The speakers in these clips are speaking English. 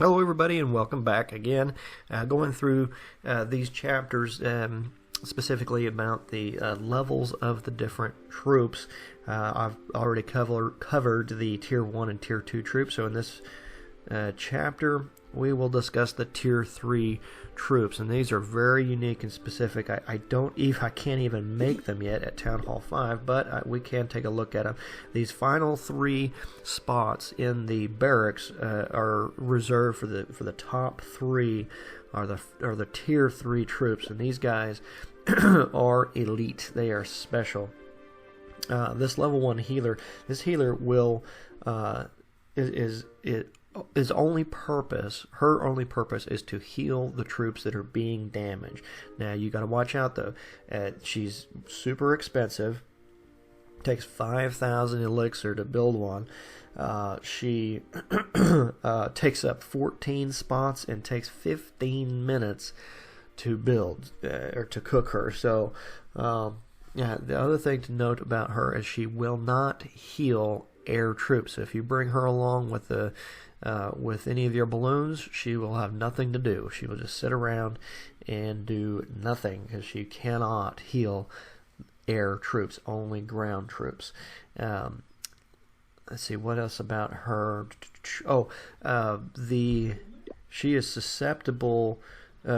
Hello, everybody, and welcome back again. Going through these chapters specifically about the levels of the different troops. I've already covered the Tier 1 and Tier 2 troops, so in this chapter we will discuss the Tier 3 troops, and these are very unique and specific. I can't even make them yet at Town Hall 5, but we can take a look at them. These final 3 spots in the barracks are reserved for the top 3 are the Tier 3 troops, and these guys are elite. They are special. This level 1 healer, will her only purpose is to heal the troops that are being damaged. Now you got to watch out though. She's super expensive. Takes 5,000 elixir to build one. She takes up 14 spots and takes 15 minutes to build or to cook her. So the other thing to note about her is she will not heal air troops. So if you bring her along with any of your balloons, she will have nothing to do. She will just sit around and do nothing because she cannot heal air troops, only ground troops. Let's see what else about her. She is susceptible.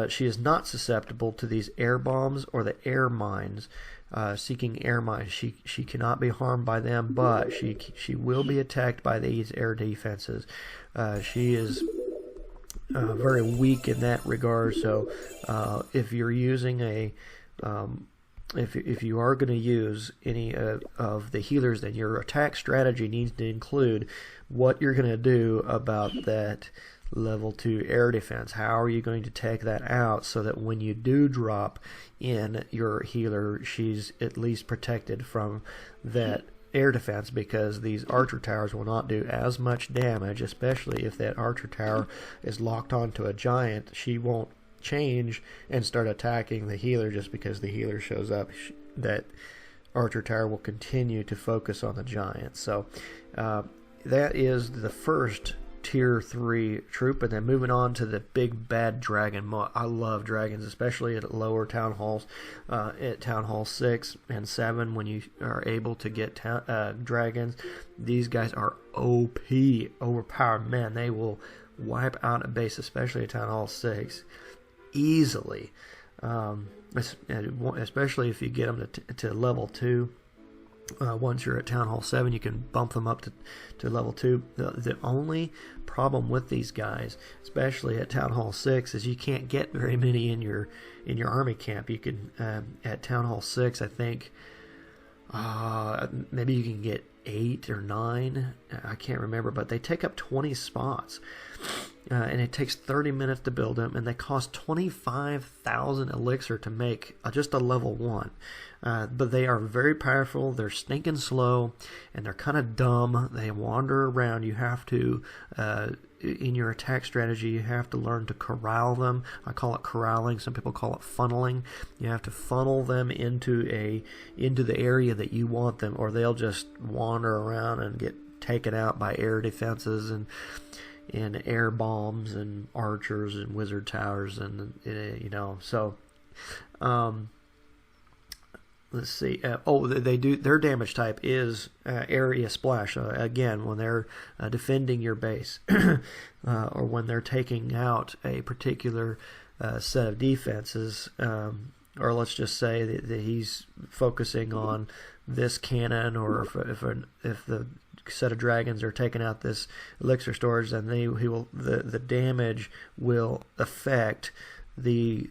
She is not susceptible to these air bombs or the air mines. Seeking air mines, she cannot be harmed by them, but she will be attacked by these air defenses. She is very weak in that regard. So if you're using if you are going to use any of the healers, then your attack strategy needs to include what you're going to do about that level 2 air defense. How are you going to take that out so that when you do drop in your healer, she's at least protected from that air defense, because these archer towers will not do as much damage, especially if that archer tower is locked onto a giant. She won't change and start attacking the healer just because the healer shows up. That archer tower will continue to focus on the giant. So that is the first Tier 3 troop. And then moving on to the big bad dragon. I love dragons, especially at lower town halls. At Town Hall 6 and 7, when you are able to get dragons, these guys are OP, overpowered. Man, they will wipe out a base, especially at Town Hall 6, easily. Especially if you get them to level 2. Once you're at Town Hall 7, you can bump them up to level 2. The only problem with these guys, especially at Town Hall 6, is you can't get very many in your army camp. You can at Town Hall 6, I think maybe you can get 8 or 9. I can't remember, but they take up 20 spots. And it takes 30 minutes to build them, and they cost 25,000 elixir to make just a level 1. But they are very powerful. They're stinking slow, and they're kind of dumb. They wander around. You have to, in your attack strategy, you have to learn to corral them. I call it corralling. Some people call it funneling. You have to funnel them into the area that you want them, or they'll just wander around and get taken out by air defenses and air bombs and archers and wizard towers, and so let's see. They do. Their damage type is area splash. Again, when they're defending your base, or when they're taking out a particular set of defenses, or let's just say that he's focusing on this cannon, or if the set of dragons are taking out this elixir storage, then the damage will affect the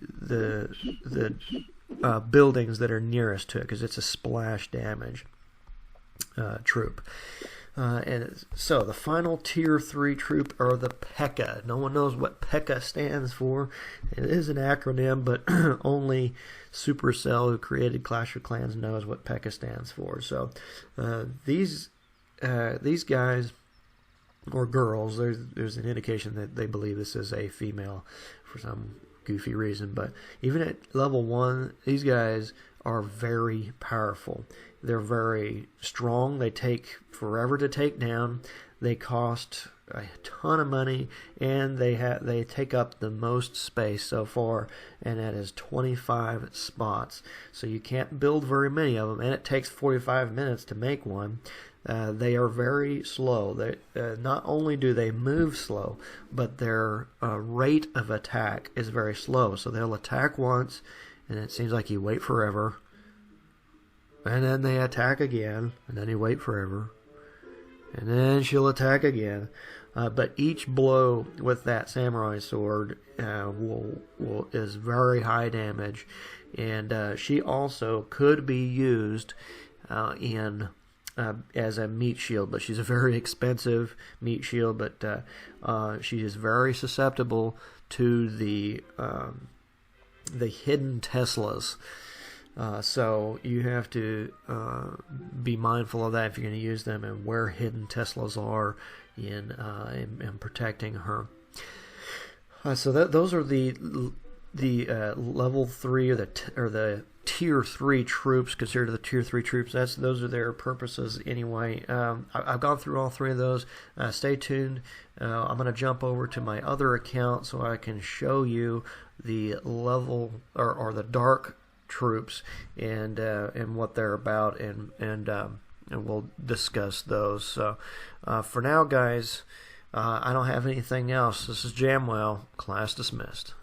buildings that are nearest to it, because it's a splash damage troop. And so the final Tier 3 troop are the Pekka. No one knows what Pekka stands for. It is an acronym, but only Supercell, who created Clash of Clans, knows what Pekka stands for. So these guys, or girls, there's an indication that they believe this is a female for some goofy reason, but even at level 1, these guys are very powerful. They're very strong. They take forever to take down. They cost a ton of money, and they take up the most space so far, and that is 25 spots. So you can't build very many of them, and it takes 45 minutes to make one. They are very slow. They not only do they move slow, but their rate of attack is very slow. So they'll attack once, and it seems like you wait forever. And then they attack again, and then you wait forever. And then she'll attack again. But each blow with that samurai sword is very high damage. And she also could be used as a meat shield, but she's a very expensive meat shield. But she is very susceptible to the hidden Teslas. So you have to be mindful of that if you're going to use them, and where hidden Teslas are in protecting her. So those are the level 3 or the tier 3 troops, considered the tier 3 troops. Those are their purposes anyway. I've gone through all 3 of those. Stay tuned. I'm going to jump over to my other account so I can show you the level or the dark troops and what they're about, and we'll discuss those. So for now, guys, I don't have anything else. This is Jamwell. Class dismissed.